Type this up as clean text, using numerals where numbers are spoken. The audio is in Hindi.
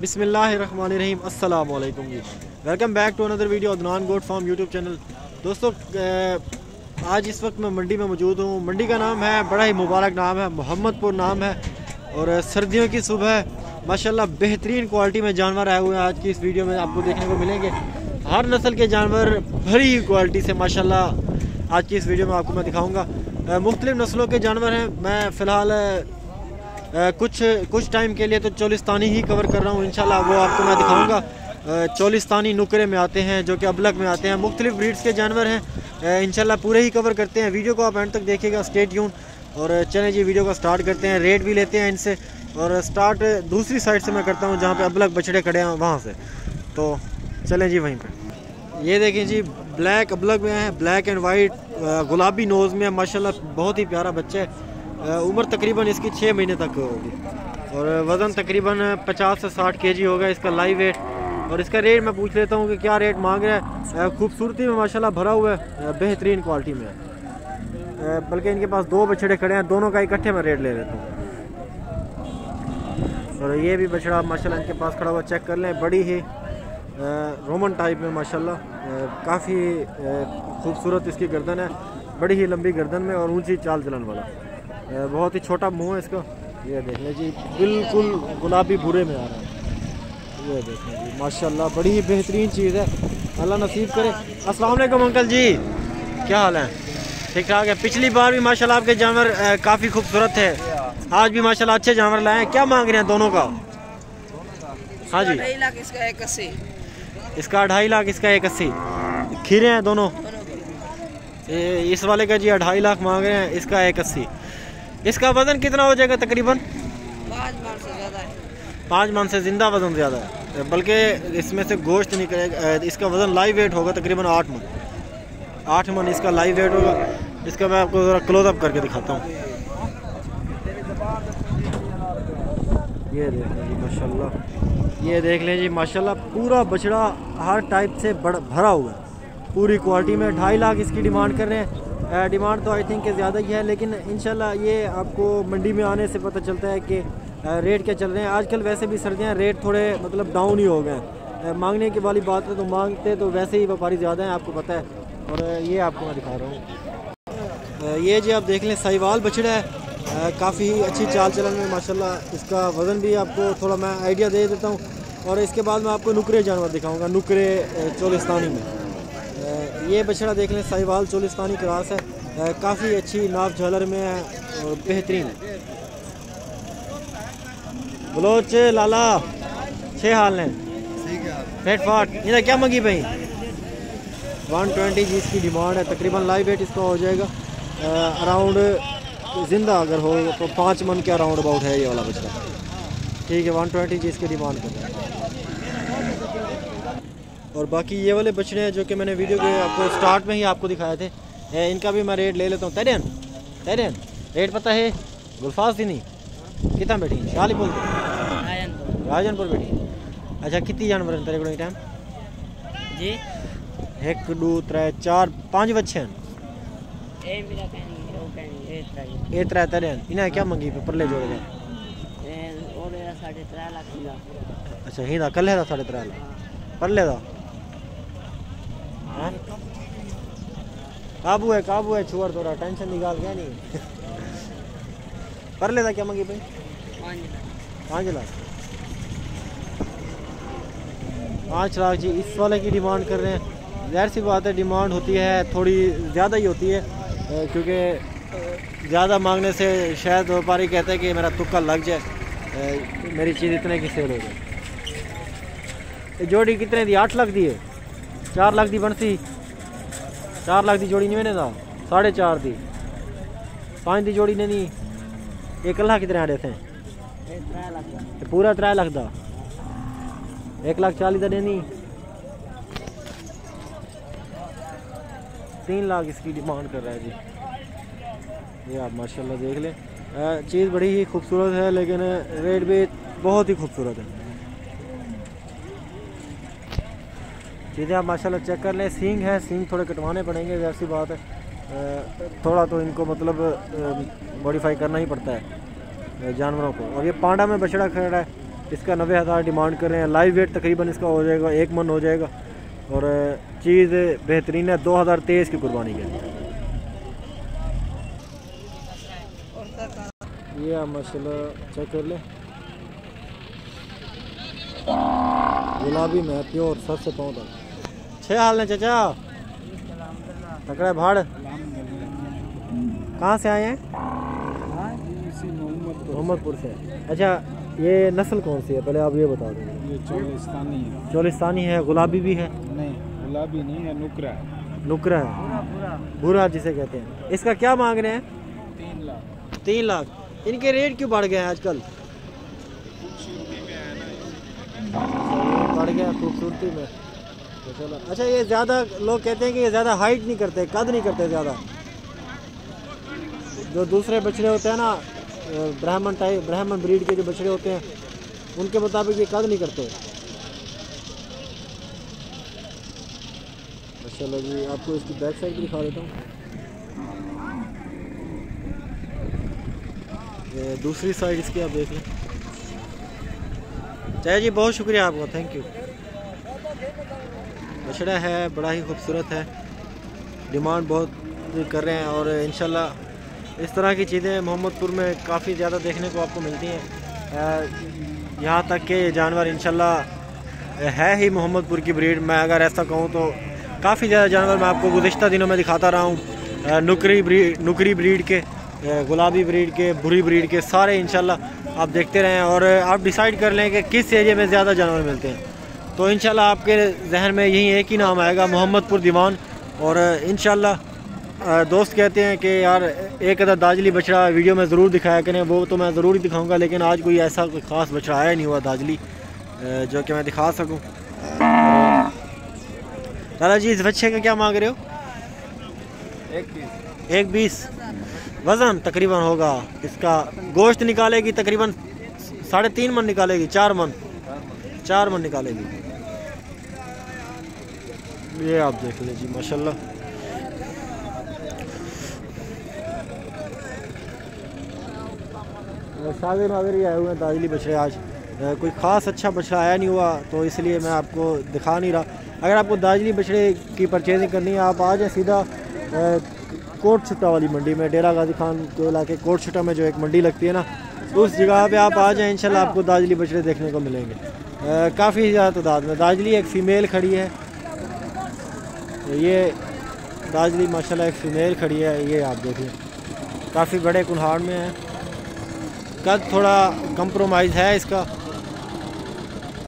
बिस्मिल्लाहिर्रहमानिर्रहीम अस्सलाम वालेकुम जी। Welcome back to another video Adnan goat farm YouTube channel. दोस्तों आज इस वक्त मैं मंडी में मौजूद हूँ। मंडी का नाम है, बड़ा ही मुबारक नाम है, मोहम्मदपुर नाम है। और सर्दियों की सुबह माशाल्लाह बेहतरीन क्वालिटी में जानवर आए हुए हैं। आज की इस वीडियो में आपको देखने को मिलेंगे हर नस्ल के जानवर भरी क्वालिटी से माशाल्लाह। आज की इस वीडियो में आपको मैं दिखाऊँगा मुख्तलिफ नस्लों के जानवर हैं। मैं फ़िलहाल कुछ टाइम के लिए तो चोलिस्तानी ही कवर कर रहा हूँ। इंशाल्लाह वो आपको मैं दिखाऊंगा। चोलिस्तानी नुकरे में आते हैं, जो कि अबलग में आते हैं, मुख्तलिफ ब्रीड्स के जानवर हैं। इंशाल्लाह पूरे ही कवर करते हैं। वीडियो को आप एंड तक देखिएगा, स्टे ट्यून। और चलें जी वीडियो को स्टार्ट करते हैं। रेट भी लेते हैं इनसे, और स्टार्ट दूसरी साइड से मैं करता हूँ जहाँ पर अबलग बछड़े खड़े हैं वहाँ से। तो चलें जी वहीं पर। ये देखें जी, ब्लैक अबलग में है, ब्लैक एंड वाइट गुलाबी नोज़ में माशाल्लाह बहुत ही प्यारा बच्चा है। उम्र तकरीबन इसकी 6 महीने तक होगी और वज़न तकरीबन 50 से 60 kg होगा इसका लाइव वेट। और इसका रेट मैं पूछ लेता हूँ कि क्या रेट मांग रहा है। खूबसूरती में माशाल्लाह भरा हुआ है, बेहतरीन क्वालिटी में है। बल्कि इनके पास 2 बछड़े खड़े हैं, दोनों का इकट्ठे मैं रेट ले लेता हूँ। और ये भी बछड़ा माशाल्लाह इनके पास खड़ा हुआ, चेक कर लें। बड़ी ही रोमन टाइप में माशाल्लाह, काफ़ी खूबसूरत इसकी गर्दन है, बड़ी ही लंबी गर्दन में और ऊँची चाल चलन वाला। बहुत ही छोटा मुंह है इसका। ये देख लें जी, बिल्कुल गुलाबी भूरे में आ रहा है। ये देख लें जी माशाल्लाह, बड़ी ही बेहतरीन चीज़ है, अल्लाह नसीब करे। अस्सलाम वालेकुम अंकल जी, क्या हाल है? ठीक ठाक है। पिछली बार भी माशाल्लाह आपके जानवर काफ़ी खूबसूरत थे, आज भी माशाल्लाह अच्छे जानवर लाए हैं। क्या मांग रहे हैं दोनों का? हाँ जी, 2.5 लाख इसका 81, इसका 2.5 लाख, इसका 81। खीरे हैं दोनों। इस वाले का जी 2.5 लाख मांग रहे हैं, इसका 81। इसका वजन कितना हो जाएगा तकरीबन? 5 मन से ज़्यादा है। 5 मन से ज़िंदा वजन ज़्यादा है, बल्कि इसमें से गोश्त निकलेगा। इसका वजन लाइव वेट होगा तकरीबन 8 मन। 8 मन इसका लाइव वेट होगा। इसका मैं आपको ज़रा क्लोजअप करके दिखाता हूँ। ये देख लें जी माशाल्लाह, ये देख लें जी माशाल्लाह, पूरा बछड़ा हर टाइप से भरा हुआ है, पूरी क्वालिटी में। 2.5 लाख इसकी डिमांड कर रहे हैं। डिमांड तो आई थिंक ज़्यादा ही है, लेकिन इंशाल्लाह ये आपको मंडी में आने से पता चलता है कि रेट क्या चल रहे हैं। आजकल वैसे भी सर्दियाँ, रेट थोड़े मतलब डाउन ही हो गए हैं। मांगने की वाली बात है तो मांगते तो वैसे ही व्यापारी ज़्यादा हैं, आपको पता है। और ये आपको मैं दिखा रहा हूँ। ये जी आप देख लें, साहिवाल बछड़ा है, काफ़ी अच्छी चाल चलन में माशाल्लाह। इसका वज़न भी आपको थोड़ा मैं आइडिया दे देता हूँ। और इसके बाद मैं आपको नुकरे जानवर दिखाऊँगा, नुकरे चोलिस्तानी में। ये बछड़ा देख लें, साहिवाल चोलिस्तानी क्रॉस है, काफ़ी अच्छी नाप झालर में है और बेहतरीन है। बलोच लाला 6 हाल हैं, फेट फाट। इधर क्या मंगी भाई? 120 जी इसकी डिमांड है। तकरीबन लाइव वेट इसका हो जाएगा अराउंड, जिंदा अगर हो तो 5 मन के अराउंड अबाउट है ये वाला बछड़ा। ठीक है, 120 जी इसकी डिमांड कर रहा है। और बाकी ये वाले बछड़े हैं जो कि मैंने वीडियो के आपको स्टार्ट में ही आपको दिखाए थे, इनका भी मैं रेट ले लेता हूँ। तैरन रेट पता है? गुलफाज दी नहीं कितना बैठी? शाली बोलते राजनपुर बैठी। अच्छा, कितनी जानवर हैं तेरे को टाइम जी? 1 2 3 4 5 बच्चे हैं। ये 3 तैरन इन्हें क्या मंगी पे परले जोड़े? 3.5 लाख। अच्छा, ही कल है 3.5 लाख परले का। काबू है छुअर, थोड़ा टेंशन निकाल गया नहीं। पर लेता क्या मंगी भाई? 5 लाख। 5 लाख जी इस वाले की डिमांड कर रहे हैं। ज़ाहिर सी बात है, डिमांड होती है थोड़ी ज़्यादा ही होती है, क्योंकि ज़्यादा मांगने से शायद व्यापारी कहते हैं कि मेरा तुक्का लग जाए, मेरी चीज़ इतने की सेल हो जाए। जोड़ी कितने दी? 8 लाख दी है। 4 लाख दी बनसी। 4 लाख दी जोड़ी नहीं मैंने था, 4.5 दी। 5 दी जोड़ी ने नहीं। 1 लाख कितने आड़े थे? पूरा 3 लाख दा। 1,40,000 दा नहीं। 3 लाख इसकी डिमांड कर रहा है जी। ये आप माशाल्लाह देख लें, चीज़ बड़ी ही खूबसूरत है, लेकिन रेट भी बहुत ही खूबसूरत है। चीज़ें आप माशाल्लाह चेक कर लें। सींग है, सींग थोड़े कटवाने पड़ेंगे, वैसी बात है। थोड़ा तो इनको मतलब मॉडिफाई करना ही पड़ता है जानवरों को। और ये पांडा में बछड़ा खड़ा है, इसका 90,000 डिमांड कर रहे हैं। लाइव वेट तकरीबन इसका हो जाएगा 1 मन हो जाएगा और चीज़ बेहतरीन है 2023 की कुर्बानी के लिए। ये माशाल्लाह चेक कर लें, गुलाबी में प्योर सर से पाँव तक। 6 हाल है चाचा, तकड़ा भाड़। कहाँ से आए हैं? मोहम्मदपुर से। अच्छा, ये नस्ल कौन सी है पहले आप ये बता दो। ये चोलिस्तानी है। चोलिस्तानी है, गुलाबी भी है? नहीं, गुलाबी नहीं है, नुकरा है। नुकरा है, भूरा जिसे कहते हैं। इसका क्या मांग रहे हैं? 3 लाख। 3 लाख। इनके रेट क्यों बढ़ गए हैं आजकल? बढ़ गया खूबसूरती में। तो चलो, अच्छा ये ज़्यादा लोग कहते हैं कि ये ज़्यादा हाइट नहीं करते, कद नहीं करते ज़्यादा। जो दूसरे बछड़े होते हैं ना, ब्राह्मण ब्रीड के जो बछड़े होते हैं, उनके मुताबिक ये कद नहीं करते। चलो जी, आपको इसकी बैक साइड भी दिखा देता हूँ। ये दूसरी साइड इसकी आप देख लें। चाचा जी बहुत शुक्रिया आपका, थैंक यू। बछड़ा है, बड़ा ही खूबसूरत है, डिमांड बहुत कर रहे हैं और इंशाल्लाह इस तरह की चीज़ें मोहम्मदपुर में काफ़ी ज़्यादा देखने को आपको मिलती हैं। यहाँ तक कि जानवर इंशाल्लाह है ही मोहम्मदपुर की ब्रीड। मैं अगर ऐसा कहूँ तो काफ़ी ज़्यादा जानवर मैं आपको गुज़िश्ता दिनों में दिखाता रहा हूँ। नुकरी ब्रीड के, गुलाबी ब्रीड के, भूरी ब्रीड के, सारे इंशाल्लाह आप देखते रहें और आप डिसाइड कर लें कि किस एरिया में ज़्यादा जानवर मिलते हैं। तो इंशाल्लाह आपके जहन में यही एक ही नाम आएगा, मोहम्मदपुर दीवान। और इंशाल्लाह दोस्त कहते हैं कि यार एक अदा दाजली बछड़ा वीडियो में ज़रूर दिखाया करें, वो तो मैं ज़रूर ही दिखाऊंगा, लेकिन आज कोई ऐसा कोई ख़ास बछड़ा आया नहीं हुआ दाजली जो कि मैं दिखा सकूं। दादा जी इस बच्चे का क्या मांग रहे हो? 1.20। वज़न तकरीबन होगा इसका, गोश्त निकालेगी तकरीबन 3.5 मन निकालेगी, 4 मन निकालेगी। ये आप देख लीजिए माशाल्लाह। सागर नागर ही आए हुए हैं दाजली बछड़े आज। कोई ख़ास अच्छा बछड़ा आया नहीं हुआ तो इसलिए मैं आपको दिखा नहीं रहा। अगर आपको दाजली बछड़े की परचेजिंग करनी है, आप आ जाए सीधा कोट छुट्टा वाली मंडी में, डेरा गाजी खान के इलाके कोट छुट्टा में जो एक मंडी लगती है ना, उस जगह पे आप आ जाएं, इंशाल्लाह आपको दाजली बछड़े देखने को मिलेंगे काफ़ी ज़्यादा तादाद में। दाजली एक फ़ीमेल खड़ी है, तो ये दाजली माशाल्लाह एक फ़ीमेल खड़ी है, ये आप देख लें, काफ़ी बड़े कुल्हाड़ में है। कद थोड़ा कंप्रोमाइज़ है इसका,